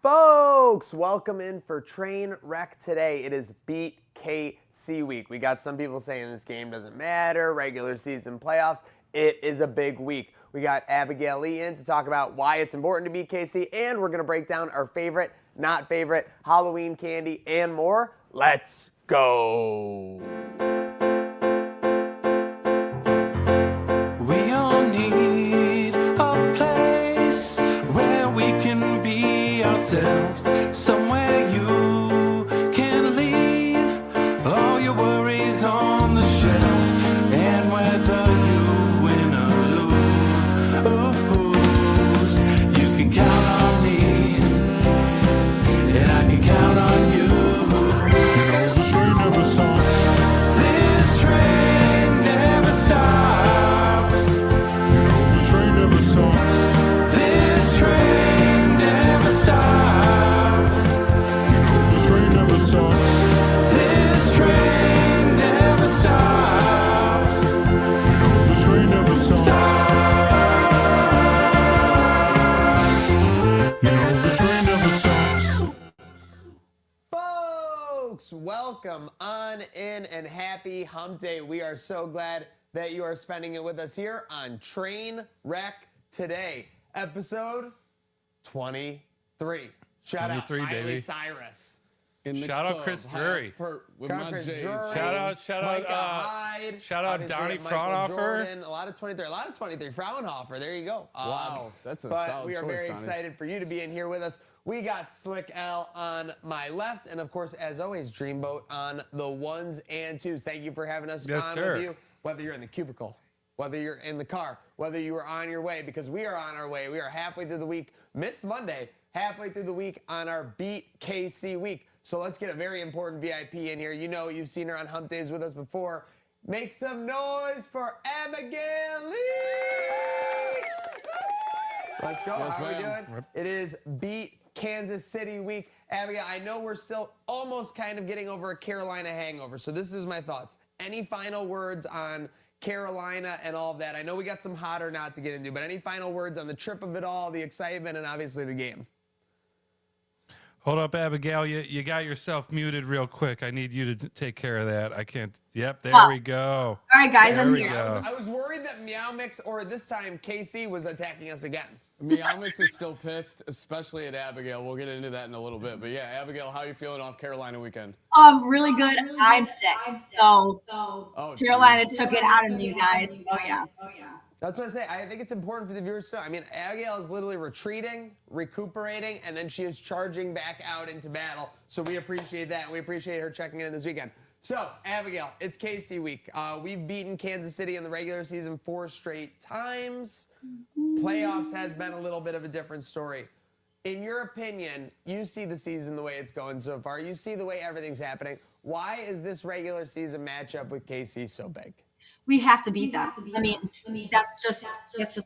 Folks, welcome in for Trainwreck today. It is Beat KC week. We got some people saying this game doesn't matter, regular season playoffs. It is a big week. We got Abigail in to talk about why it's important to beat KC, and we're going to break down our favorite, not favorite, Halloween candy and more. Let's go. We all need a place where we can be ourselves, somewhere you can leave all your worries on the shelf, and whether you win or lose, you can count on me, and I can count on you. You know this train never stops. This train never stops. You know this train never stops. This train never stops. You know this train never stops. This train never stops. You know this train never stops. You know this train never stops. Folks, welcome on in and happy hump day. We are so glad that you are spending it with us here on Trainwreck today, episode 23. Shout out 23, Miley baby. Cyrus. In the Shout out club, Chris high Drury. with Got my Chris J's. Drury. Shout Micah out, Hyde. shout out Obviously, Donnie Michael Fraunhofer. Jordan, a lot of 23. A lot of 23. Fraunhofer. There you go. Wow, that's a But solid we are choice, very Donnie. excited for you to be in here with us. We got Slick Al on my left, and of course, as always, Dreamboat on the ones and twos. Thank you for having us Yes, on sir. with you, whether you're in the cubicle, whether you're in the car, whether you are on your way, because we are on our way. We are halfway through the week, missed Monday, halfway through the week on our Beat KC week. So let's get a very important VIP in here. You know, you've seen her on Hump Days with us before. Make some noise for Abigail Lee! Let's go. Yes, How are we ma'am. doing? It is Beat Kansas City week. Abigail, I know we're still almost kind of getting over a Carolina hangover, so this is my thoughts. Any final words on Carolina and all of that? I know we got some hot or not to get into, but any final words on the trip of it all, the excitement, and obviously the game? Hold up, Abigail. You got yourself muted real quick. I need you to take care of that. I can't. Yep, there we go. All right, guys, There I'm we here. go. I was worried that Meow Mix, or this time KC, was attacking us again. Meow Mix is still pissed, especially at Abigail. We'll get into that in a little bit. But yeah, Abigail, how are you feeling off Carolina weekend? Really good. I'm sick. So Carolina took it out of me, guys. Oh yeah. That's what I say. I think it's important for the viewers to know. I mean, Abigail is literally retreating, recuperating, and then she is charging back out into battle. So we appreciate that. We appreciate her checking in this weekend. So, Abigail, it's KC week. We've beaten Kansas City in the regular season 4 straight times. Playoffs has been a little bit of a different story. In your opinion, you see the season the way it's going so far. You see the way everything's happening. Why is this regular season matchup with KC so big? We have to beat them. I mean, that's just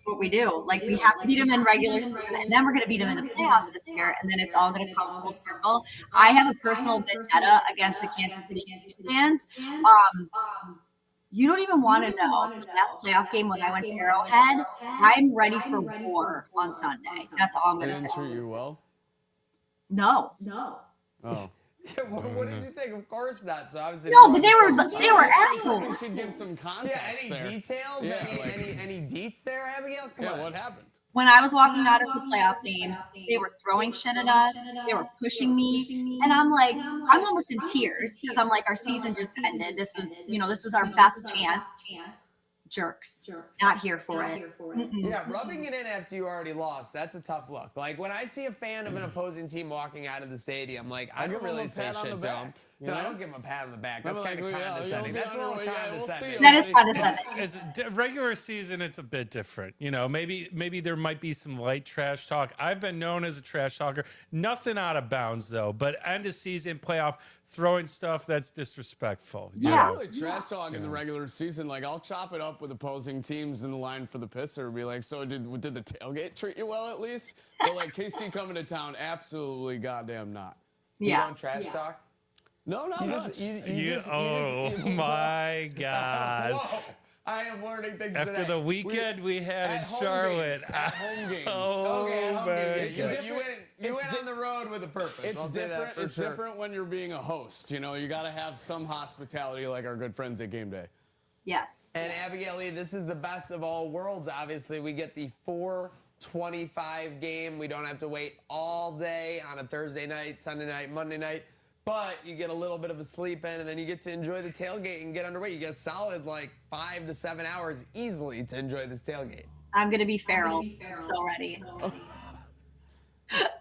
what we do. Like, we have to beat them in regular season, and then we're going to beat them in the playoffs this year, and then it's all going to come full circle. I have a personal vendetta against the Kansas City Chiefs fans. You don't even want to know the last playoff game when I went to Arrowhead. I'm ready for war on Sunday. That's all I'm going to say. Didn't treat you well? No. Oh. Yeah, what did you think? Of course not. So obviously, No, but they were We assholes. should give some context Yeah, any there. details? Yeah, any deets there, Abigail? Come on. What happened? When I was walking out of the playoff game, they were throwing shit at us. They were pushing me. And I'm like, I'm almost in tears because I'm like, our season just ended. This was our best chance. Jerks. Not here for it. Yeah, rubbing it in after you already lost, that's a tough look. Like, when I see a fan of an opposing team walking out of the stadium, like, I don't give 'em a really say pat on shit the to them. back, you No, I know? don't give him a pat on the back. That's Remember, kind of like, yeah, condescending. you'll be That's a little underway. Yeah, we'll see condescending. you. That is condescending. As a regular season, it's a bit different. You know, maybe there might be some light trash talk. I've been known as a trash talker. Nothing out of bounds, though. But end of season, playoff, throwing stuff that's disrespectful. You Yeah. know? Really trash talk in the regular season. Like, I'll chop it up with opposing teams in the line for the pisser. Be like, so did the tailgate treat you well at least? But like KC coming to town, absolutely goddamn not. You Yeah. don't trash talk? No, not much. My God. Whoa. I am learning things After today. the weekend we had in At home Charlotte. games, at home games. Oh, Okay, I hope my you God. did. You went on the road with a purpose. It's I'll say that different. for It's sure. different when you're being a host. You know, you got to have some hospitality, like our good friends at Game Day. Yes. And Abigail Lee, this is the best of all worlds. Obviously, we get the 4:25 game. We don't have to wait all day on a Thursday night, Sunday night, Monday night. But you get a little bit of a sleep in, and then you get to enjoy the tailgate and get underway. You get solid like 5 to 7 hours easily to enjoy this tailgate. I'm going to be feral. I'm so ready.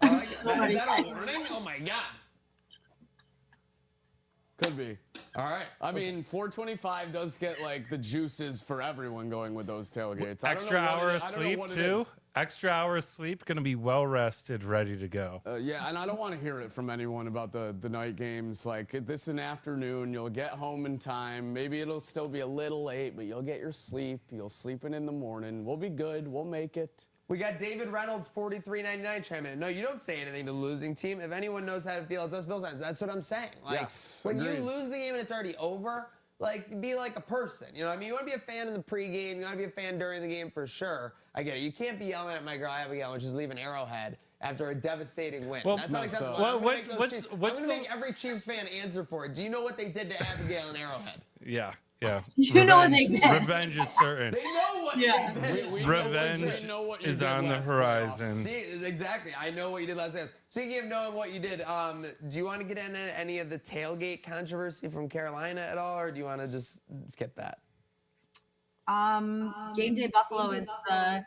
I'm so ready. Is that a warning? Oh my God. Could be. All right. I mean, 425 does get like the juices for everyone going with those tailgates. I don't Extra know what hour it- of I don't know sleep, what it too. is. Extra hour of sleep, going to be well rested, ready to go. Yeah, and I don't want to hear it from anyone about the night games. Like, this an afternoon, you'll get home in time. Maybe it'll still be a little late, but you'll get your sleep. You'll sleep in the morning. We'll be good. We'll make it. We got David Reynolds, 43.99 chiming in. No, you don't say anything to the losing team. If anyone knows how to feel, it's us Bills fans. That's what I'm saying. Like, Yes, when agreed. you lose the game and it's already over, like, be like a person. You know what I mean? You want to be a fan in the pregame. You want to be a fan during the game for sure. I get it. You can't be yelling at my girl Abigail when she's leaving Arrowhead after a devastating win. Well, That's messed unacceptable. up. Well, I'm gonna make those what's- Chiefs- what's I'm the- going to make every Chiefs fan answer for it. Do you know what they did to Abigail in Arrowhead? Yeah, yeah. You know what they did. Revenge is certain. They know what Yeah. they did. We Revenge know what you is did on the last horizon. playoffs. See, exactly. I know what you did last night. Speaking of knowing what you did, do you want to get into any of the tailgate controversy from Carolina at all, or do you want to just skip that? Game Day Buffalo is the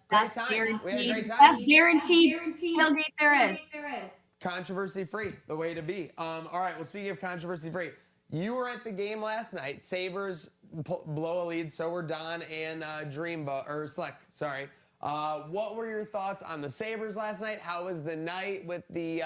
best time. We had a guaranteed great time. tailgate there is. Controversy-free, the way to be. All right, well, speaking of controversy-free, you were at the game last night. Sabres blow a lead, so were Don and Sleck, sorry. What were your thoughts on the Sabres last night? How was the night with the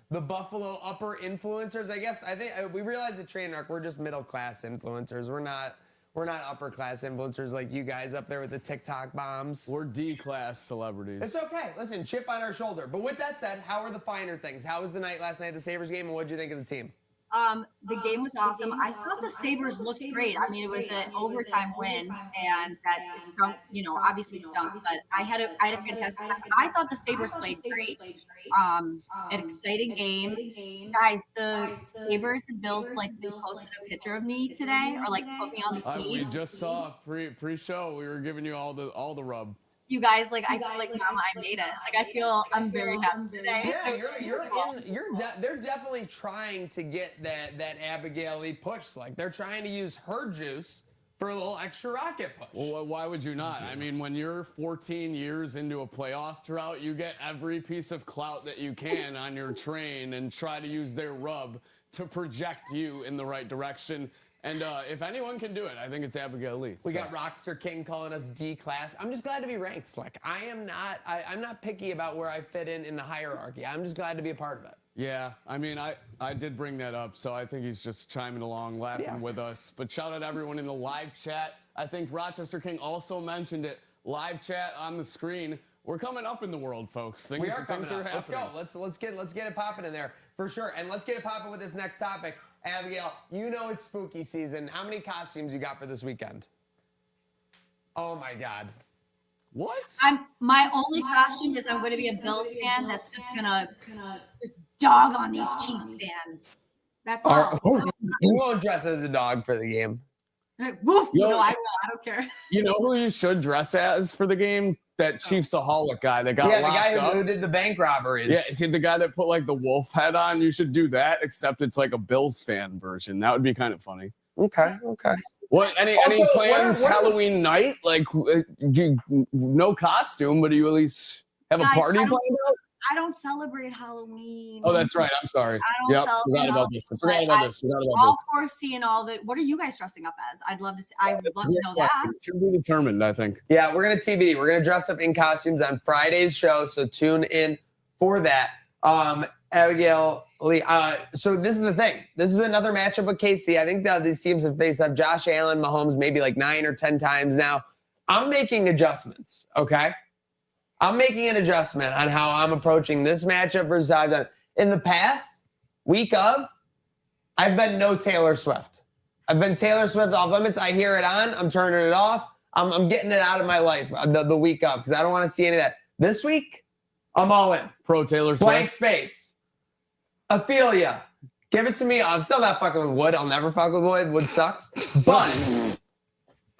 Buffalo upper influencers? I think we realized at Trainwreck we're just middle-class influencers. We're not upper-class influencers like you guys up there with the TikTok bombs. We're D-class celebrities. It's okay. Listen, chip on our shoulder. But with that said, how are the finer things? How was the night last night at the Sabres game, and what did you think of the team? The game was awesome. I thought the Sabres looked great. I mean, it was an overtime win, and that stunk. Obviously stunk. But I had a fantastic time. I thought the Sabres played great. An exciting game, guys. The Sabres and Bills they posted a picture of me today, or put me on the We feed. just saw pre-show. We were giving you all the rub. You guys, I feel like, Mama, I made it. I feel I'm very happy today. Yeah, they're definitely trying to get that Abigail push. Like they're trying to use her juice for a little extra rocket push. Well, why would you not? I mean, when you're 14 years into a playoff drought, you get every piece of clout that you can on your train and try to use their rub to project you in the right direction. And if anyone can do it, I think it's Abigail Lee. We got Rockster King calling us D class. I'm just glad to be ranked, Slick. I'm not picky about where I fit in the hierarchy. I'm just glad to be a part of it. Yeah, I mean, I did bring that up, so I think he's just chiming along, laughing with us. But shout out everyone in the live chat. I think Rochester King also mentioned it. Live chat on the screen. We're coming up in the world, folks. Things are happening. Let's go. Let's get it popping in there for sure. And let's get it popping with this next topic. Abigail, it's spooky season. How many costumes you got for this weekend? Oh my God. What? My only costume is I'm going to be a Bills fan that's just gonna just dog on these Chiefs fans. That's all. You won't dress as a dog for the game. Woof! I will. I don't care. You know who you should dress as for the game? That Chiefsaholic guy that got locked up. Yeah, the guy who did the bank robberies. Yeah, see the guy that put the wolf head on? You should do that, except it's like a Bills fan version. That would be kind of funny. Okay. What? Any plans Halloween night? No costume, but do you at least have a party planned out? I don't celebrate Halloween. Oh, that's right. I'm sorry. I don't celebrate forgot about this. All for seeing all the. What are you guys dressing up as? I'd love to. I would love to know that. To be determined, I think. Yeah, we're gonna TBD. We're gonna dress up in costumes on Friday's show, so tune in for that. Abigail Lee. So this is the thing. This is another matchup with KC. I think that these teams have faced up Josh Allen, Mahomes, maybe 9 or 10 times now. I'm making adjustments. Okay. I'm making an adjustment on how I'm approaching this matchup versus I've done. In the past week of, I've been no Taylor Swift. I've been Taylor Swift off limits. I hear it on. I'm turning it off. I'm getting it out of my life the week of because I don't want to see any of that. This week, I'm all in. Pro Taylor Swift. Blank space. Ophelia. Give it to me. I'm still not fucking with Wood. I'll never fuck with Wood. Wood sucks. But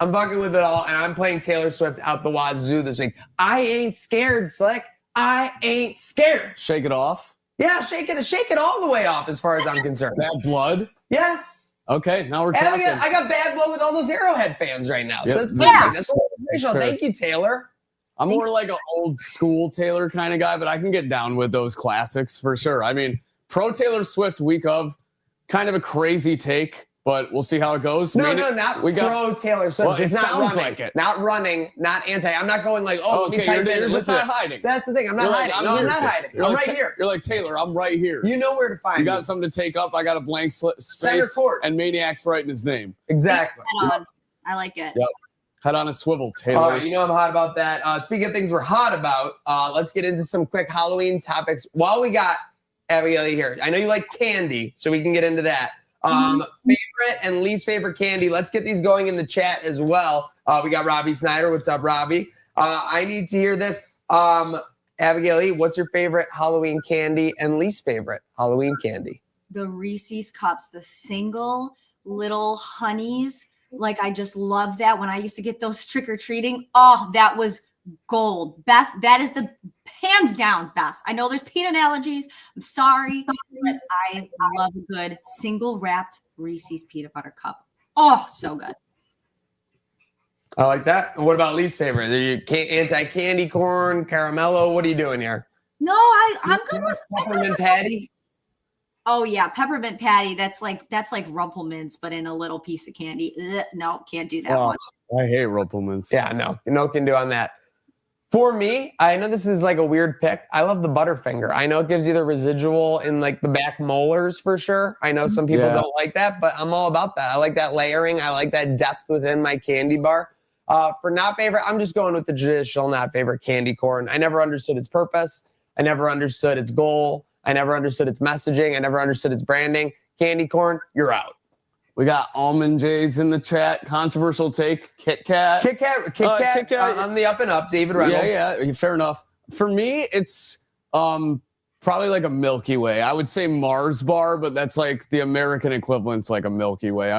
I'm fucking with it all, and I'm playing Taylor Swift out the wazoo this week. I ain't scared, Slick. I ain't scared. Shake it off. Yeah, shake it all the way off as far as I'm concerned. Bad blood? Yes. Okay, now we're talking. I got bad blood with all those Arrowhead fans right now. Yep. So it's perfect. Yeah. That's inspirational. Thank you, Taylor. I'm more like an old school Taylor kind of guy, but I can get down with those classics for sure. I mean, pro Taylor Swift week of, kind of a crazy take. But we'll see how it goes. Not pro Taylor Swift. Well, just it not sounds running. like it. Not running, not anti. I'm not going let me type in. You're just not hiding. That's the thing. I'm not hiding. I'm not hiding. I'm right here. You're like, Taylor, I'm right here. You know where to find me. You got something to take up. I got a blank space. Center court. And Maniac's writing his name. Exactly. I like it. Yep. Head on a swivel, Taylor. All right, I'm hot about that. Speaking of things we're hot about, let's get into some quick Halloween topics. While we got Abigail here, I know you like candy, so we can get into that. Favorite and least favorite candy. Let's get these going in the chat as well. We got Robbie Snyder. What's up, Robbie? I need to hear this. Abigail, what's your favorite Halloween candy and least favorite Halloween candy? The Reese's Cups, the single little honeys. I just love that. When I used to get those trick-or-treating, that was gold. Best. That is the hands down best. I know there's peanut allergies. I'm sorry, but I love a good single wrapped Reese's peanut butter cup. Oh, so good. I like that. And what about least favorite? Are you anti-candy corn, caramello? What are you doing here? No, I'm good with peppermint patty. Oh yeah, peppermint patty. That's like Rumple Mints, but in a little piece of candy. Ugh, no, can't do that one. I hate Rumple Mints. Yeah, no can do on that. For me, I know this is a weird pick. I love the Butterfinger. I know it gives you the residual in the back molars for sure. I know some people don't like that, but I'm all about that. I like that layering. I like that depth within my candy bar. For not favorite, I'm just going with the traditional not favorite candy corn. I never understood its purpose. I never understood its goal. I never understood its messaging. I never understood its branding. candy corn, you're out. We got Almond J's in the chat. Controversial take. Kit Kat. Kit Kat on the up and up. David Reynolds. Yeah, fair enough. For me, it's probably like a Milky Way. I would say Mars bar, but that's like the American equivalent's like a Milky Way.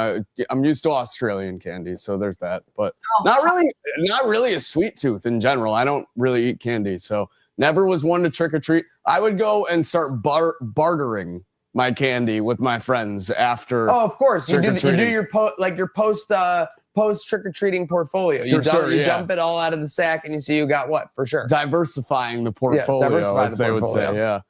I'm used to Australian candy, so there's that. But not really a sweet tooth in general. I don't really eat candy, so never was one to trick or treat. I would go and start bartering my candy with my friends after. Oh, of course. You do your post trick or treating portfolio. You dump it all out of the sack and you see you got what for sure. Diversifying the portfolio, as they would say. Yeah.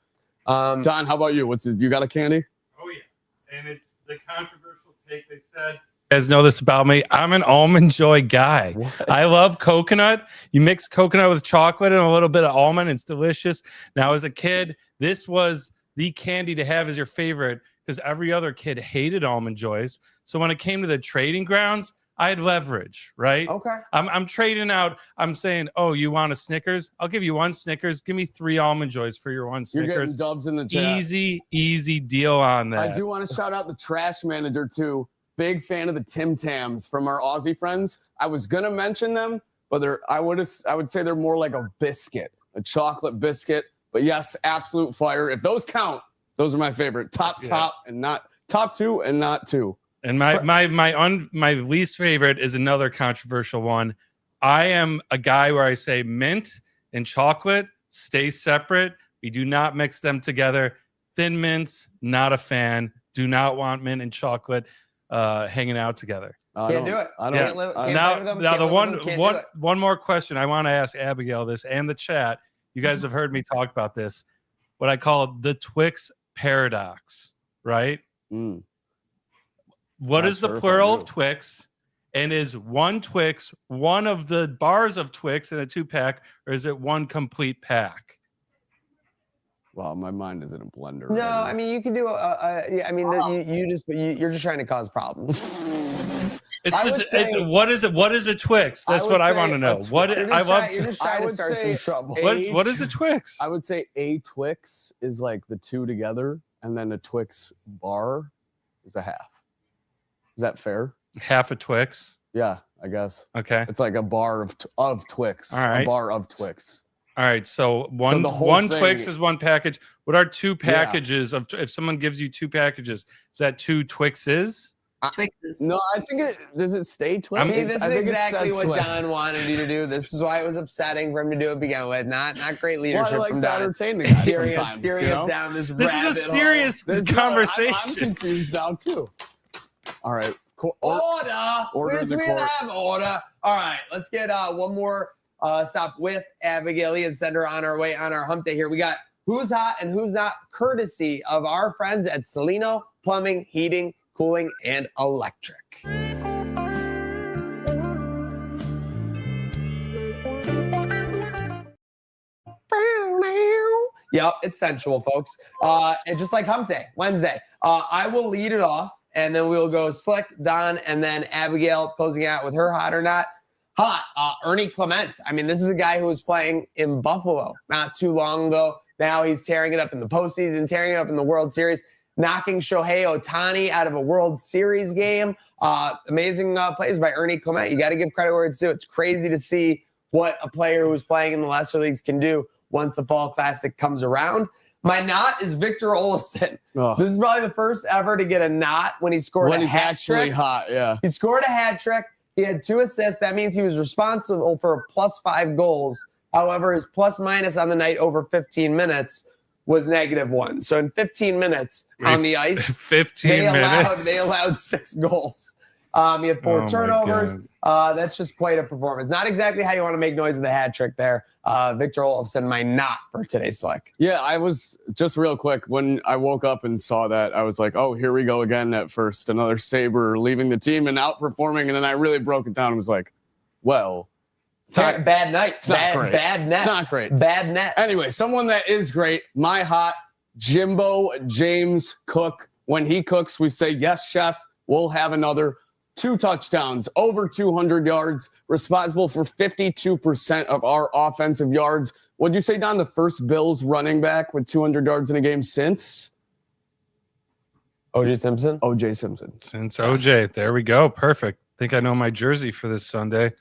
Don, how about you? You got a candy? Oh yeah, and it's the controversial take. They said, you guys know this about me. I'm an Almond Joy guy. What? I love coconut. You mix coconut with chocolate and a little bit of almond. It's delicious. Now, as a kid, this was the candy to have as your favorite because every other kid hated Almond Joys. So when it came to the trading grounds, I had leverage, right? Okay. I'm trading out. I'm saying, oh, you want a Snickers? I'll give you one Snickers. Give me 3 Almond Joys for your one Snickers. You're getting dubs in the chat. Easy deal on that. I do want to shout out the trash manager too. Big fan of the Tim Tams from our Aussie friends. I was gonna mention them, but I would say they're more like a biscuit, a chocolate biscuit. But yes, absolute fire. If those count, those are my favorite. Top and not top 2 and not 2. And my least favorite is another controversial one. I am a guy where I say mint and chocolate stay separate. We do not mix them together. Thin Mints, not a fan. Do not want mint and chocolate hanging out together. Can't do it. One more question. I want to ask Abigail this and the chat. You guys have heard me talk about this. What I call the Twix paradox, right? Mm. What is the plural of Twix? And is one Twix one of the bars of Twix in a 2-pack, or is it one complete pack? Wow, my mind is in a blender. No, I mean you can do you're just trying to cause problems. What is a Twix? That's what I want to know. You're just trying to start some trouble. What is a Twix? I would say a Twix is like the 2 together, and then a Twix bar is a half. Is that fair? Half a Twix? Yeah, I guess. Okay. It's like a bar of Twix. All right. A bar of Twix. All right. So one Twix is one package. What are 2 packages of? If someone gives you 2 packages, is that 2 Twixes? Twixes. No, I think does it stay Twix? See, this is exactly what Don wanted you to do. This is why it was upsetting for him to do it begin with. Not great leadership well, I like from to Don. entertain the guys serious sometimes, down this is a serious conversation. I'm confused now too. All right. Order. We have order. All right, let's get one more stop with Abigail and send her on our way on our hump day here. We got who's hot and who's not, courtesy of our friends at Salino Plumbing, Heating, Cooling, and Electric. Yep, it's sensual, folks. And just like hump day, Wednesday, I will lead it off. And then we'll go Slick, Don, and then Abigail closing out with her hot or not. Hot, Ernie Clement. I mean, this is a guy who was playing in Buffalo not too long ago. Now he's tearing it up in the postseason, tearing it up in the World Series, knocking Shohei Ohtani out of a World Series game. Amazing plays by Ernie Clement. You got to give credit where it's due. It's crazy to see what a player who's playing in the lesser leagues can do once the Fall Classic comes around. My not is Victor Olofsson. Oh. This is probably the first ever to get a not when he scored a hat trick. Actually hot, yeah. He scored a hat trick. He had 2 assists. That means he was responsible for +5 goals. However, his plus minus on the night over 15 minutes was -1. So in 15 minutes on the ice, 15 minutes. They allowed 6 goals. He had 4 turnovers. That's just quite a performance. Not exactly how you want to make noise of the hat trick there. Victor Olofsson, my not for today's Slick. Yeah, I was just real quick. When I woke up and saw that, I was like, oh, here we go again at first. Another Sabre leaving the team and outperforming. And then I really broke it down and was like, well, it's not bad night. It's not great. Bad net. It's not great. Bad net. Anyway, someone that is great, my hot, Jimbo James Cook. When he cooks, we say, yes, chef, we'll have another 2 touchdowns, over 200 yards, responsible for 52% of our offensive yards. What'd you say, Don? The first Bills running back with 200 yards in a game since? O.J. Simpson. O.J. Simpson. Since OJ, there we go. Perfect. Think I know my jersey for this Sunday.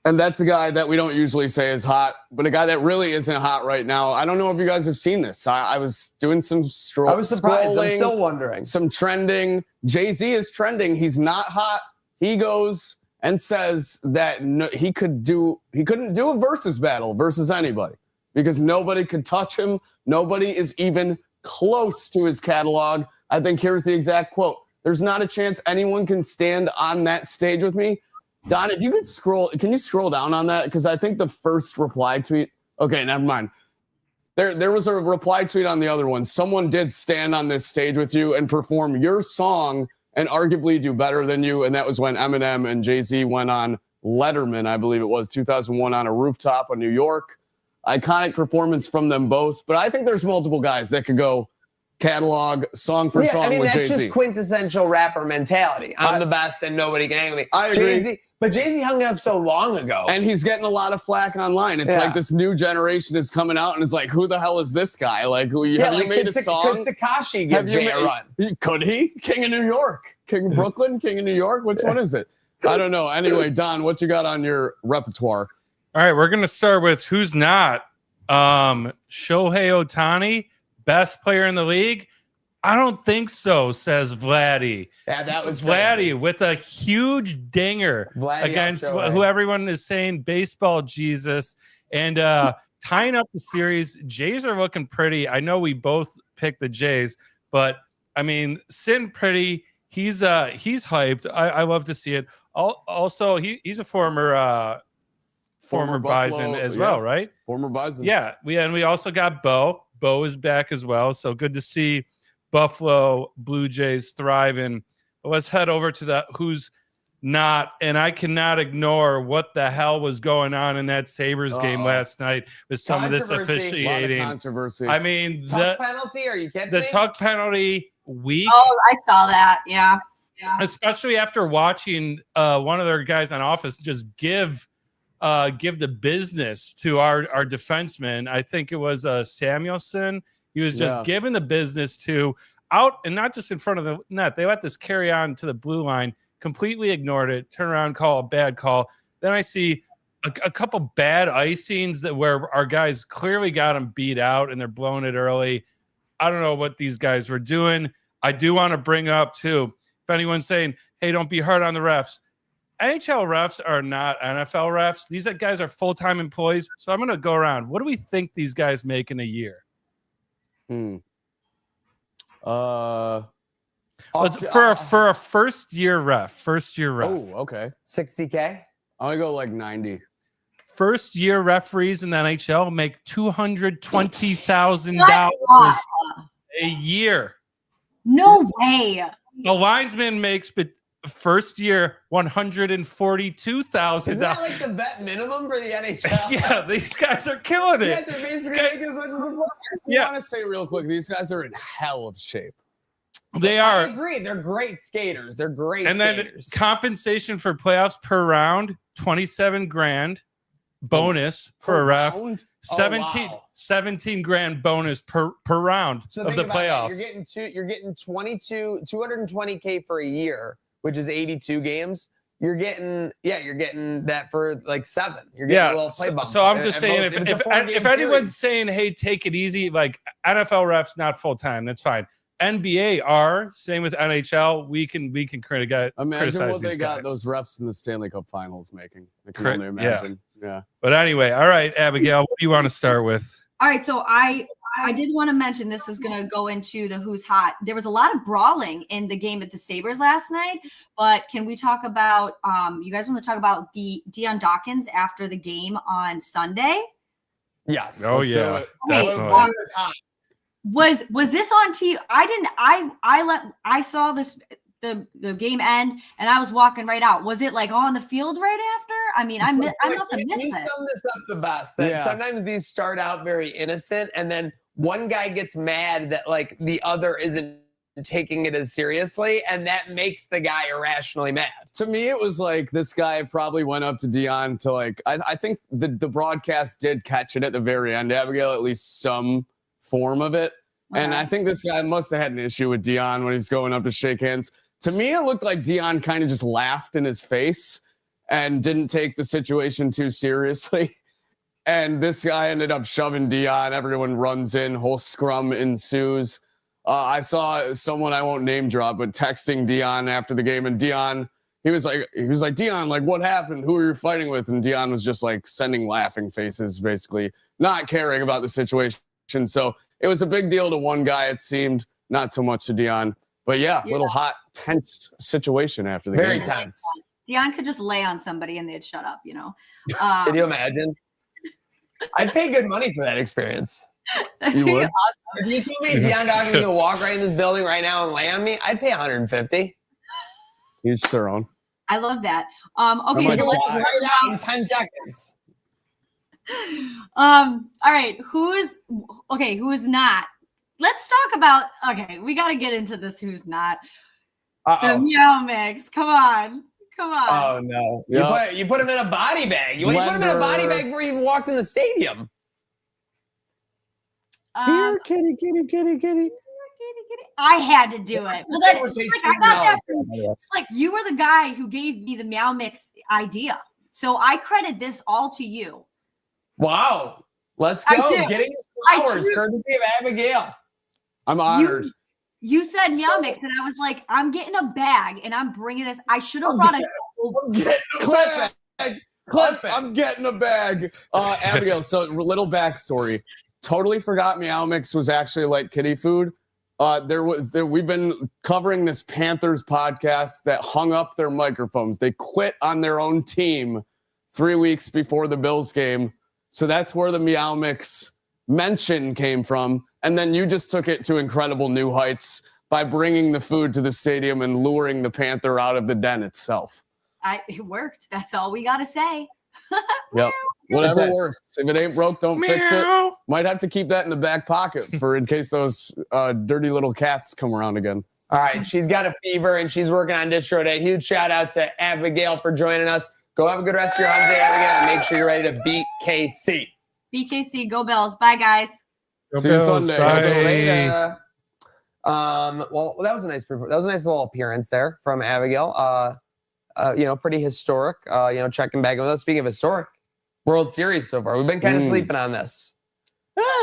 And that's a guy that we don't usually say is hot, but a guy that really isn't hot right now. I don't know if you guys have seen this. I was doing some I was surprised. scrolling, I'm still wondering. some trending. Jay-Z is trending. He's not hot. He goes and says that he couldn't do a versus battle versus anybody because nobody could touch him. Nobody is even close to his catalog. I think here's the exact quote. There's not a chance anyone can stand on that stage with me. Don, if you could can you scroll down on that? Because I think the first reply tweet, okay, never mind. There was a reply tweet on the other one. Someone did stand on this stage with you and perform your song and arguably do better than you. And that was when Eminem and Jay-Z went on Letterman, I believe it was 2001 on a rooftop in New York. Iconic performance from them both. But I think there's multiple guys that could go catalog song for song with Jay-Z. That's just quintessential rapper mentality. I'm the best and nobody can hang with me. I agree. Jay-Z, but Jay-Z hung it up so long ago. And he's getting a lot of flack online. It's like this new generation is coming out and is like, who the hell is this guy? Like, have you made a song? Could Tekashi give Jay a run? Could he? King of New York. King of Brooklyn? King of New York? Which one is it? I don't know. Anyway, Don, what you got on your repertoire? All right, we're going to start with who's not. Shohei Ohtani, best player in the league. I don't think so, says Vladdy. Yeah, that was Vladdy with a huge dinger against who everyone is saying baseball Jesus. And tying up the series, Jays are looking pretty. I know we both picked the Jays, but I mean, sitting pretty. He's hyped. I love to see it. Also, he's a former Bison as well, right? Former Bison. Yeah. We also got Bo. Bo is back as well. So good to see Buffalo Blue Jays thriving. Let's head over to the who's not. And I cannot ignore what the hell was going on in that Sabres game last night with some of this officiating. Controversy. I mean, tuck penalty? Are you kidding me? The tuck penalty week. Oh, I saw that. Yeah. Especially after watching one of their guys on Office just give the business to our defenseman. I think it was Samuelson. He was just giving the business to out and not just in front of the net. They let this carry on to the blue line, completely ignored it, turn around, call a bad call. Then I see a couple bad icings where our guys clearly got them beat out and they're blowing it early. I don't know what these guys were doing. I do want to bring up too, if anyone's saying, hey, don't be hard on the refs. NHL refs are not NFL refs. These guys are full-time employees. So I'm going to go around. What do we think these guys make in a year? For a first year ref. Oh, okay. 60K. I'm gonna go like 90. First year referees in the NHL make $220,000 a year. No way. A linesman makes first year $142,000. Is that like the bet minimum for the NHL? Yeah, these guys are killing it. I want to say real quick, these guys are in hell of shape. They are. I agree. They're great skaters. Then compensation for playoffs per round, 27 grand bonus for a ref. 17 grand bonus per round of the playoffs. You're getting 220K for a year, which is 82 games. You're getting that for like 7. You're getting a little play bump. So I'm just saying, if anyone's saying, hey, take it easy, like NFL refs not full time, that's fine. NBA are same with NHL. We can criticize. Imagine what they got guys. Those refs in the Stanley Cup Finals making. I can only imagine. Yeah. But anyway, all right, Abigail, what do you want to start with? All right, so I did want to mention this is going to go into the who's hot. There was a lot of brawling in the game at the Sabres last night, but can we talk about you guys want to talk about the Dion Dawkins after the game on Sunday? Yes. Oh yeah. Definitely. Was this on TV? I saw this the game end and I was walking right out. Was it like on the field right after? I mean, I must have missed this. You sum this up the best. That sometimes these start out very innocent and then one guy gets mad that like the other isn't taking it as seriously and that makes the guy irrationally mad. To me, it was like this guy probably went up to Dion to like, I think the broadcast did catch it at the very end, Abigail, at least some form of it. And I think this guy must have had an issue with Dion when he's going up to shake hands. To me, it looked like Dion kind of just laughed in his face and didn't take the situation too seriously. And this guy ended up shoving Dion. Everyone runs in, whole scrum ensues. I saw someone, I won't name drop, but texting Dion after the game, and Dion, he was like, Dion, like, what happened? Who are you fighting with? And Dion was just like sending laughing faces, basically, not caring about the situation. So it was a big deal to one guy, it seemed, not so much to Dion. But yeah, little hot, tense situation after the game. Very tense. Dion could just lay on somebody and they'd shut up, you know. Can you imagine? I'd pay good money for that experience. You would? Awesome. If you told me Dion Dawkins was gonna walk right in this building right now and lay on me, I'd pay 150. He's their own. I love that. Okay, might so let's fly. Lay it out in 10 seconds. all right, who is not? Let's talk about, we got to get into this who's not. The Uh-oh. Meow Mix. Come on. Oh no! Yep. You put him in a body bag. You put him in a body bag before you even walked in the stadium. Here, kitty, kitty, kitty, kitty. I had to do it. Well, That would take I got that $2. from, it's like you were the guy who gave me the Meow Mix idea. So I credit this all to you. Wow! Let's I go. did. Getting his I flowers, do. courtesy of Abigail. I'm honored. You said Meow Mix, and I was like, I'm getting a bag, and I'm bringing this. I should have brought a I'm getting a Clip bag. I'm getting a bag. Abigail, so little backstory. Totally forgot Meow Mix was actually like kitty food. We've been covering this Panthers podcast that hung up their microphones. They quit on their own team 3 weeks before the Bills game. So that's where the Meow Mix mention came from. And then you just took it to incredible new heights by bringing the food to the stadium and luring the Panther out of the den itself. It worked. That's all we got to say. Yep. Whatever That's it. works. If it ain't broke, don't fix it. Might have to keep that in the back pocket for in case those dirty little cats come around again. All right, she's got a fever and she's working on distro day. Huge shout out to Abigail for joining us. Go have a good rest of your Hump Day, Abigail, and make sure you're ready to beat KC. BKC, go Bills. Bye, guys. See you Sunday. Bye. Well, that was a nice little appearance there from Abigail. Pretty historic. Checking back with us. Speaking of historic, World Series so far. We've been kind of sleeping on this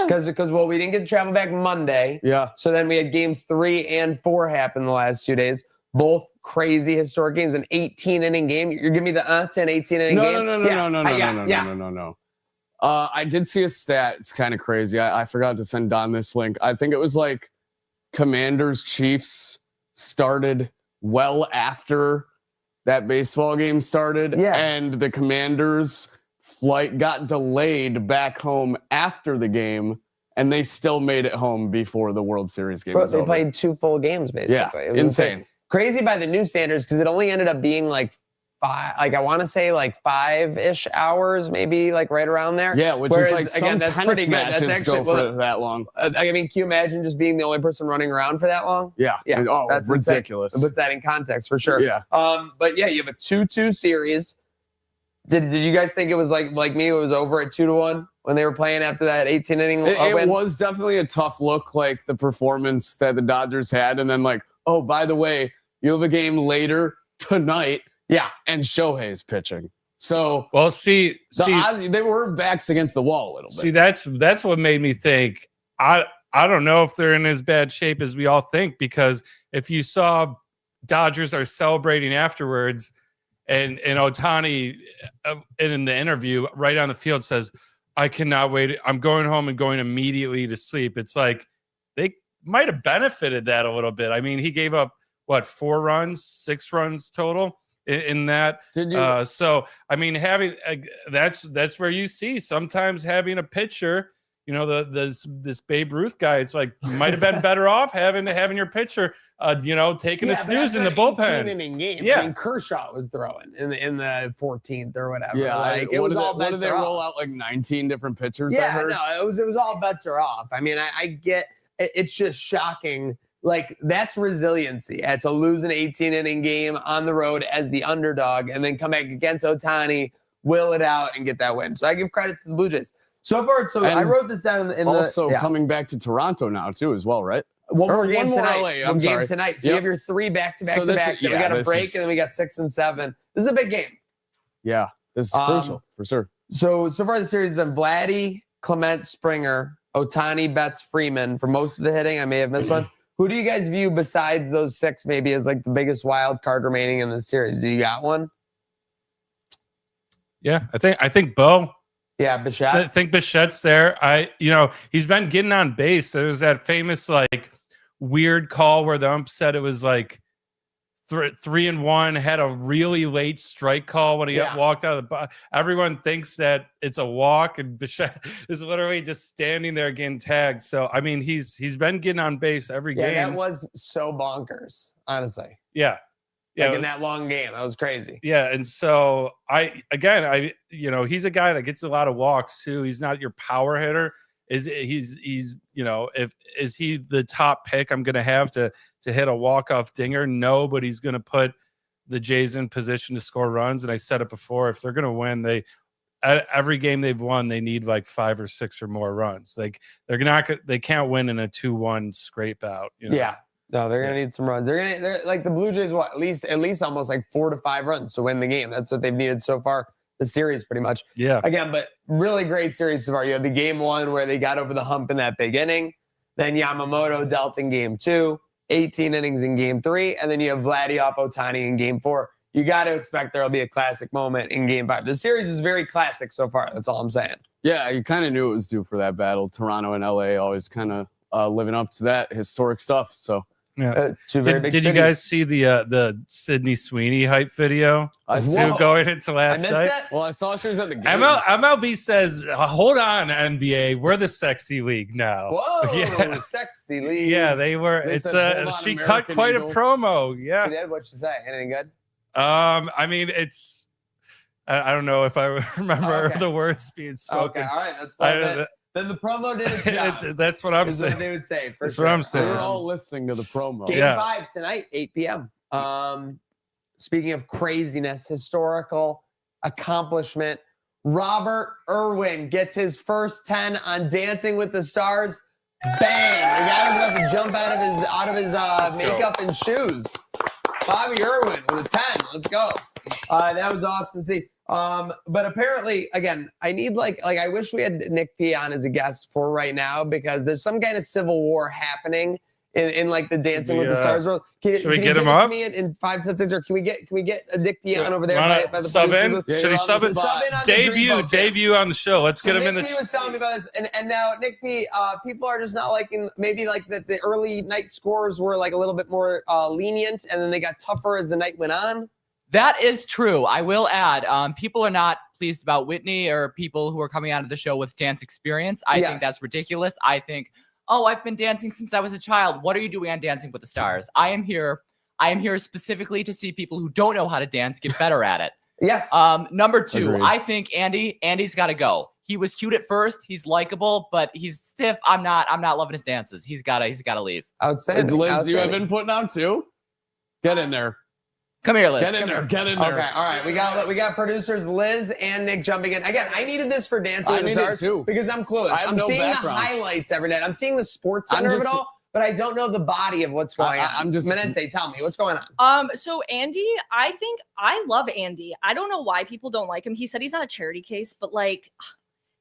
because we didn't get to travel back Monday. Yeah. So then we had games 3 and 4 happen the last 2 days. Both crazy historic games. An 18-inning game. You're giving me the to an 18-inning game? No. I did see a stat. It's kind of crazy. I forgot to send Don this link. I think it was like Commanders Chiefs started well after that baseball game started. Yeah. And the Commanders flight got delayed back home after the game, and they still made it home before the World Series game was They over. played 2 full games, basically. Yeah, It was insane. Crazy by the new standards because it only ended up being like 5, I want to say like 5-ish hours, maybe like right around there. Yeah, which Whereas, is like some that's tennis pretty good. matches That's actually, go for that long. can you imagine just being the only person running around for that long? Yeah. Yeah, Oh, that's ridiculous. Puts that in context for sure. Yeah. But yeah, you have a 2-2 series. Did you guys think it was like me? It was over at 2-1 when they were playing after that 18-inning win? It was definitely a tough look, like the performance that the Dodgers had. And then like, oh, by the way, you have a game later tonight. Yeah. And Shohei's pitching. So Well, see, they were backs against the wall a little bit. see, that's what made me think. I don't know if they're in as bad shape as we all think, because if you saw Dodgers are celebrating afterwards, and Ohtani in the interview right on the field says, "I cannot wait. I'm going home and going immediately to sleep." It's like they might have benefited that a little bit. I mean, he gave up 4 runs, 6 runs total in that. Did you? So I mean, having that's where you see sometimes having a pitcher. This Babe Ruth guy. It's like you might have been better off having your pitcher, taking a snooze in the bullpen. 18-inning game. Yeah. I mean, Kershaw was throwing in the 14th or whatever. Yeah, like, it was all what bets did they are roll off. out like 19 different pitchers? I Yeah, heard? no, it was all bets are off. I mean, I get it's just shocking. Like, that's resiliency. To lose an 18-inning game on the road as the underdog and then come back against Ohtani, will it out, and get that win. So I give credit to the Blue Jays. So far, so And I wrote this down in Also the coming back to Toronto now too, as well, right? one more or game one more tonight. LA, I'm One game sorry. tonight. So you Yep. have your 3 back-to-back So to this back. is- Then we yeah, got a this break, is- and then we got 6 and 7. This is a big game. Yeah, this is crucial for sure. So far the series has been Vladdy, Clement, Springer, Ohtani, Betts, Freeman for most of the hitting. I may have missed one. Who do you guys view besides those 6 maybe as like the biggest wild card remaining in this series? Do you got one? Yeah, I think Bo. Yeah, Bichette. I think Bichette's there. He's been getting on base. There was that famous like weird call where the ump said it was like 3-1, had a really late strike call when he walked out of the box. Everyone thinks that it's a walk, and Bichette is literally just standing there getting tagged. So I mean, he's been getting on base every game. Yeah, that was so bonkers, honestly. Yeah. Like in that long game. That was crazy. Yeah, and so he's a guy that gets a lot of walks too. He's not your power hitter. Is he the top pick I'm going to have to hit a walk-off dinger? No, but he's going to put the Jays in position to score runs. And I said it before, if they're going to win, every game they've won, they need like 5 or 6 or more runs. Like they can't win in a 2-1 scrape out. Yeah. No, they're gonna need some runs. They're like the Blue Jays. At least almost like 4 to 5 runs to win the game. That's what they've needed so far. The series, pretty much. Yeah. Again, but really great series so far. You had the game 1 where they got over the hump in that big inning. Then Yamamoto dealt in game 2, 18 innings in game 3, and then you have Vladdy off Ohtani in game 4. You got to expect there'll be a classic moment in game 5. The series is very classic so far. That's all I'm saying. Yeah, you kind of knew it was due for that battle. Toronto and LA always kind of living up to that historic stuff. So. Yeah. Two very big Did you cities. guys see the Sydney Sweeney hype video? Whoa. Going into I last missed night. that? Well, I saw she was at the game. MLB says, hold on, NBA, we're the sexy league now. Whoa, Yeah. sexy league. Yeah, they were. They It's said, "Hold on, she American cut quite Eagle." a promo. She Yeah. did. What'd she say? Anything good? I mean, it's. I don't know if I remember Okay. the words being spoken. Okay, all right, that's fine. Then the promo did its job. That's what I'm is what saying. they would say. For That's sure. what I'm saying. We're all listening to the promo. Game Yeah. 5 tonight, 8 p.m. Speaking of craziness, historical accomplishment, Robert Irwin gets his first 10 on Dancing with the Stars. Bang! The guy was about to jump out of his makeup and shoes. Bobby Irwin with a 10. Let's go. That was awesome to see. But apparently, again, I need like I wish we had Nick P on as a guest for right now because there's some kind of civil war happening in like the Dancing with the Stars world. Should we you get give him it up? to me in 5 seconds, or can we get a Nick P on over there by the sub in? producer? Should he sub in? Sub in on the Dreamboat. Debut on the show. Let's get him in Nick the. P was telling me about this, and now Nick P, people are just not liking maybe like the early night scores were like a little bit more lenient, and then they got tougher as the night went on. That is true. I will add, people are not pleased about Whitney or people who are coming out of the show with dance experience. I think that's ridiculous. I think, I've been dancing since I was a child. What are you doing on Dancing with the Stars? I am here specifically to see people who don't know how to dance get better at it. Yes. Number 2, Agreed. I think Andy's got to go. He was cute at first. He's likable, but he's stiff. I'm not loving his dances. He's got to leave. Outstanding. Liz, you have been putting out too? Get in there. Come here, Liz. Get in there. Get in there. Okay, all right. We got producers Liz and Nick jumping in. Again, I needed this for Dancing with the Stars too. because I'm clueless. I'm no seeing background. the highlights every night. I'm seeing the sports center of it all, but I don't know the body of what's going on. I'm just Menente, tell me what's going on. So Andy, I think I love Andy. I don't know why people don't like him. He said he's not a charity case, but like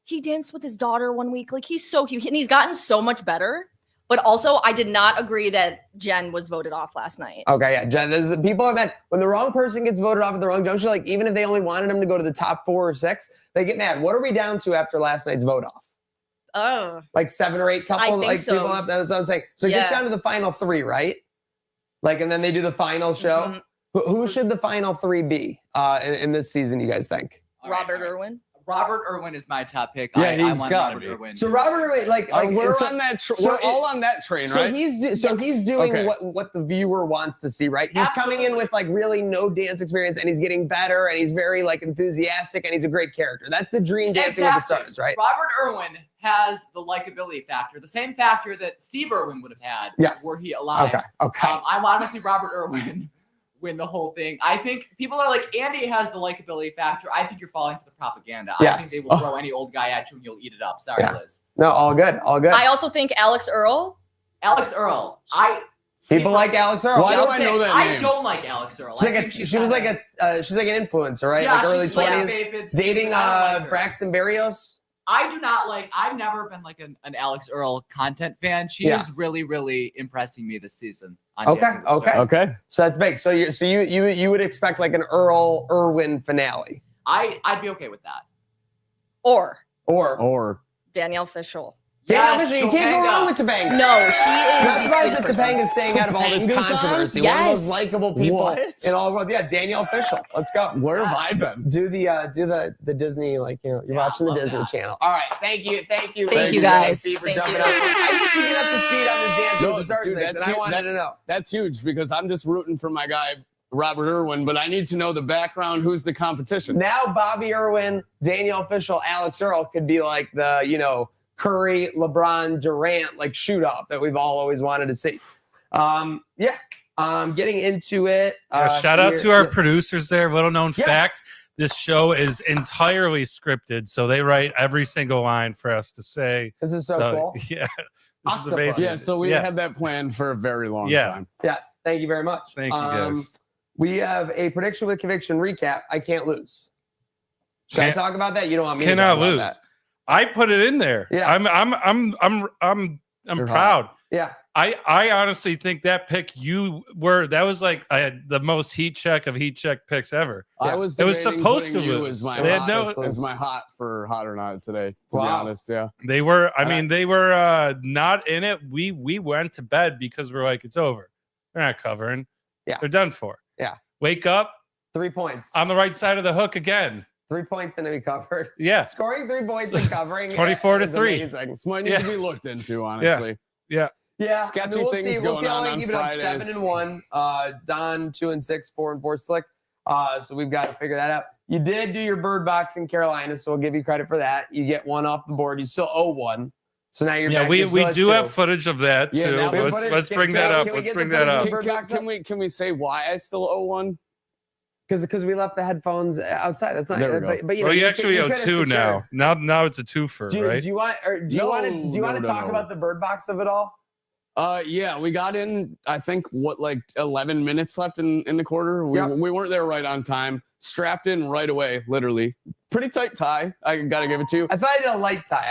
he danced with his daughter one week. Like he's so cute and he's gotten so much better. But also, I did not agree that Jen was voted off last night. Okay, yeah, Jen. People have been when the wrong person gets voted off at the wrong juncture. Like even if they only wanted him to go to the top 4 or 6, they get mad. What are we down to after last night's vote off? Oh, Like 7 or 8 couple. I think like so. people left. That's what I'm saying. So it gets Yeah. down to the final 3, right? Like, and then they do the final show. Mhm. Who should the final 3 be in this season? You guys think? Robert Irwin. Robert Irwin is my top pick. Yeah, I he's want gotta Robert be. Irwin. So Robert Irwin, We're so- on that. so We're it- all on that train, So right? he's doing Okay. what the viewer wants to see, right? He's coming in with like really no dance experience, and he's getting better, and he's very like enthusiastic, and he's a great character. That's the dream Dancing with the Stars, right? Robert Irwin has the likability factor, the same factor that Steve Irwin would have had Yes. were he alive. Okay. I want to see Robert Irwin win the whole thing. I think people are like, Andy has the likability factor. I think you're falling for the propaganda. I Yes. think they will throw any old guy at you and you'll eat it up. Sorry, Yeah. Liz. No, all good. All good. I also think Alex Earl. Alex Earl. People like Alex Earl. Why do I know that I name? don't like Alex Earl. She's I like think she's like an influencer, right? Yeah, like early she's like 20s. David's- Dating I don't like her. Braxton Berrios. I do not like. I've never been like an Alex Earl content fan. She Yeah. is really, really impressing me this season. On Okay, Dancing with the okay. Stars. Okay. So that's big. So you would expect like an Earl Irwin finale, I'd be okay with that. Or Or Danielle Fishel. Danielle Yes, Fishel, you can't go Topanga. wrong with Topanga. No, she Not is the surprised sweetest that person. Topanga's staying out of all this Topanga's on? controversy. One of the most Yes. likable people What? in all the world. Yeah, Danielle Fishel. Let's go. where have I been? Do the Disney, like, you're Yeah, watching the love Disney that. Channel. All right, thank you. Thank you, guys. For Thank jumping you. up. I need to get up to speed on this Dancing No, with the Stars dude, mix, that's and I it. wanted to know. That's huge because I'm just rooting for my guy Robert Irwin, but I need to know the background. Who's the competition? Now Bobby Irwin, Danielle Fishel, Alex Earl could be like the, Curry, LeBron, Durant, like shoot off that we've all always wanted to see. Getting into it. Shout out to our yes. producers there. Little known Yes. fact: this show is entirely scripted, so they write every single line for us to say. This is so cool. Yeah, this is Octopus. amazing. Yeah, so we Yeah. had that planned for a very long Yeah. time. Yes, thank you very much. Thank you, guys. We have a prediction with conviction recap. I can't lose. Should I Can't- talk about that? You don't want me Cannot to talk lose. about that. I put it in there. Yeah. I'm You're proud. Yeah. I honestly think that pick that was like the most heat check of heat check picks ever. I was It was debating supposed putting to you lose. as my They had hot, no- as my hot for hot or not today, to be Wow. honest. Yeah. They were, I And mean, they were not in it. We went to bed because we're like, it's over. They're not covering. Yeah. They're done for. Yeah. Wake up 3 points. on the right side of the hook again. 3 points and we covered. Yeah. Scoring 3 points and covering 24-3. is amazing. This might need Yeah. to be looked into, honestly. Yeah. Yeah, Sketchy we'll things see. We'll going see how on long on keep it up. Fridays. 7-1. Don 2-6, 4-4 slick. So we've got to figure that out. You did do your bird box in Carolina, so we'll give you credit for that. You get 1 off the board. You still owe 1. So now you're Yeah, back. we You're still at do 2. have footage of that Yeah, too. that was Let's footage. bring that Can up. we Let's get bring the that footage up. of Bird box up? Can we say why I still owe 1? Because we left the headphones outside. That's not. There we go. But you know, Well, you could- actually owe could've 2 secured. now. It's a twofer, Do right? you want to talk about the bird box of it all? Yeah, we got in, I think, 11 minutes left in the quarter. We weren't there right on time. Strapped in right away, literally. Pretty tight tie. I gotta give it to you. I thought I did a light tie.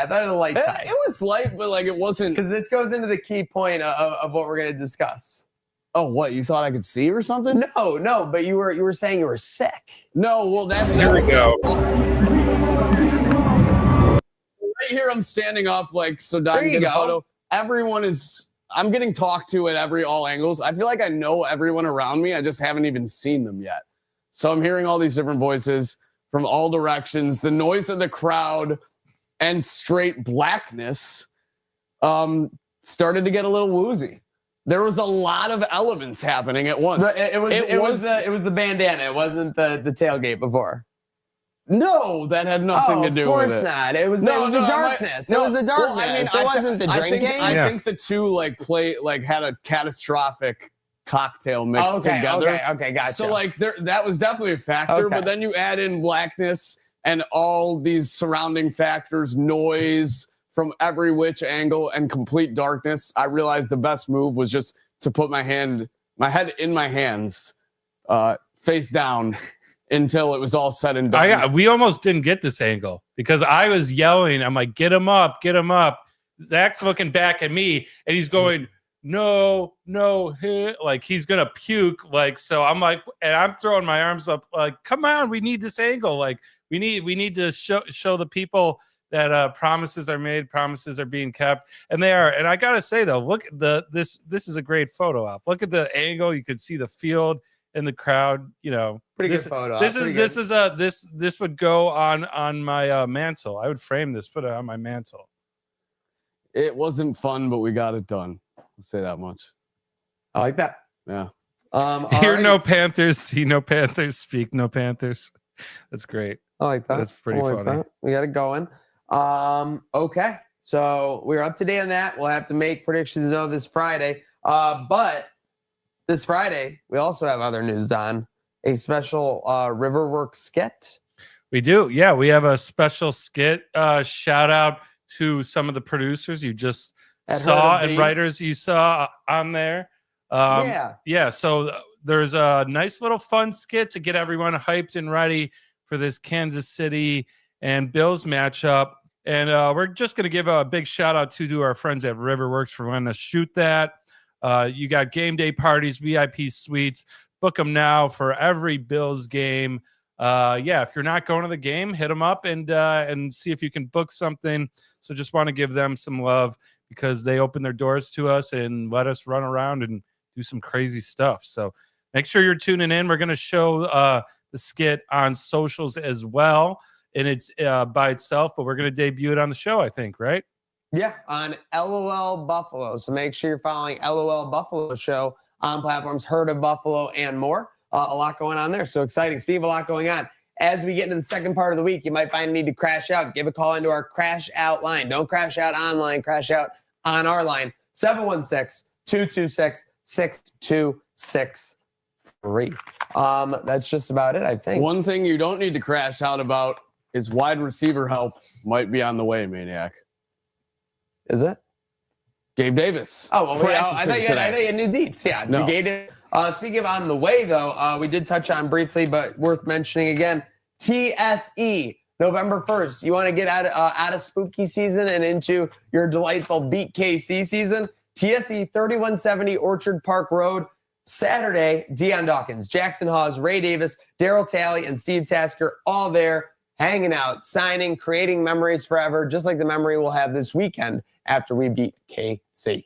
It was light, but it wasn't. Because this goes into the key point of what we're going to discuss. Oh, what? You thought I could see or something? No, but you were saying you were sick. No, well, There we go. right here, I'm standing up, so Don There can you get a go. photo. Everyone is. I'm getting talked to at all angles. I feel like I know everyone around me. I just haven't even seen them yet. So I'm hearing all these different voices from all directions. The noise of the crowd and straight blackness started to get a little woozy. There was a lot of elements happening at once. It was the bandana. It wasn't the tailgate before. No, that had nothing to do with it. Of course not. It was the darkness. It was the darkness. It wasn't the drinking. I think the two had a catastrophic cocktail mixed together. Okay, gotcha. So that was definitely a factor, Okay. but then you add in blackness and all these surrounding factors, noise from every which angle, and complete darkness. I realized the best move was just to put my head in my hands, face down, until it was all said and done. We almost didn't get this angle because I was yelling. I'm like, get him up, get him up. Zach's looking back at me and he's going, no, hit. Like he's gonna puke. So I'm like, and I'm throwing my arms up, like, come on, we need this angle. Like we need to show the people that promises are made, promises are being kept, and they are. And I gotta say though, look at this is a great photo op. Look at the angle. You could see the field and the crowd. Pretty good photo. This would go on my mantle. I would frame this, put it on my mantle. It wasn't fun, but we got it done. I'll say that much. I like that. Yeah. Hear right. no Panthers, see no Panthers, speak no Panthers. That's great. I like that. That's pretty I like funny. that. We got it going. Okay. So we're up to date on that. We'll have to make predictions this Friday. But this Friday, we also have other news, Don. A special Riverworks skit. We do. Yeah, we have a special skit. Shout out to some of the producers you just saw and writers you saw on there. Yeah. So there's a nice little fun skit to get everyone hyped and ready for this Kansas City and Bills matchup. And we're just going to give a big shout out to our friends at Riverworks for letting us shoot that. You got game day parties, VIP suites. Book them now for every Bills game. If you're not going to the game, hit them up and see if you can book something. So just want to give them some love because they open their doors to us and let us run around and do some crazy stuff. So make sure you're tuning in. We're going to show the skit on socials as well. And it's by itself, but we're going to debut it on the show, I think, right? Yeah, on LOL Buffalo. So make sure you're following LOL Buffalo Show on platforms, Heard of Buffalo, and more. A lot going on there. So exciting. Speaking of a lot going on, as we get into the second part of the week, you might find a need to crash out. Give a call into our crash out line. Don't crash out online. Crash out on our line. 716-226-6263. That's just about it, I think. One thing you don't need to crash out about is wide receiver help might be on the way, Maniac. Is it? Gabe Davis. Oh, well, I thought you had new deets. Yeah, no. Speaking of on the way, though, we did touch on briefly, but worth mentioning again, TSE, November 1st. You want to get out of spooky season and into your delightful Beat KC season? TSE 3170 Orchard Park Road, Saturday. Deion Dawkins, Jackson Hawes, Ray Davis, Daryl Talley, and Steve Tasker all there, hanging out, signing, creating memories forever, just like the memory we'll have this weekend after we beat KC.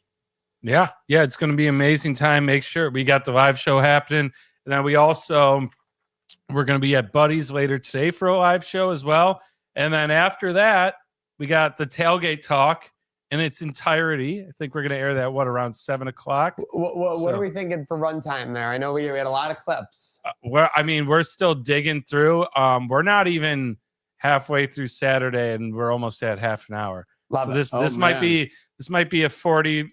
Yeah, it's going to be an amazing time. Make sure we got the live show happening. And then we're going to be at Buddy's later today for a live show as well. And then after that, we got the tailgate talk in its entirety. I think we're going to air that, around 7 o'clock? What are we thinking for runtime there? I know we had a lot of clips. We're still digging through. We're not even halfway through Saturday, and we're almost at half an hour. This might be a 40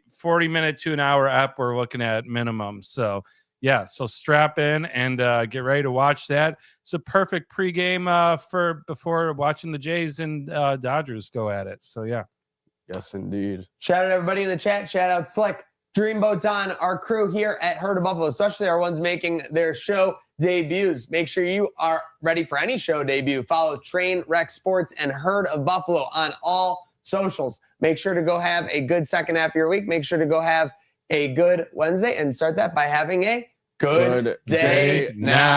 minute to an hour app we're looking at minimum. So so strap in and get ready to watch that. It's a perfect pregame for before watching the Jays and Dodgers go at it. So Yes, indeed. Shout out everybody in the chat. Shout out Slick, Dreamboat Don, our crew here at Heard of Buffalo, especially our ones making their show debuts. Make sure you are ready for any show debut. Follow Trainwreck Sports and Heard of Buffalo on all socials. Make sure to go have a good second half of your week. Make sure to go have a good Wednesday and start that by having a good day now.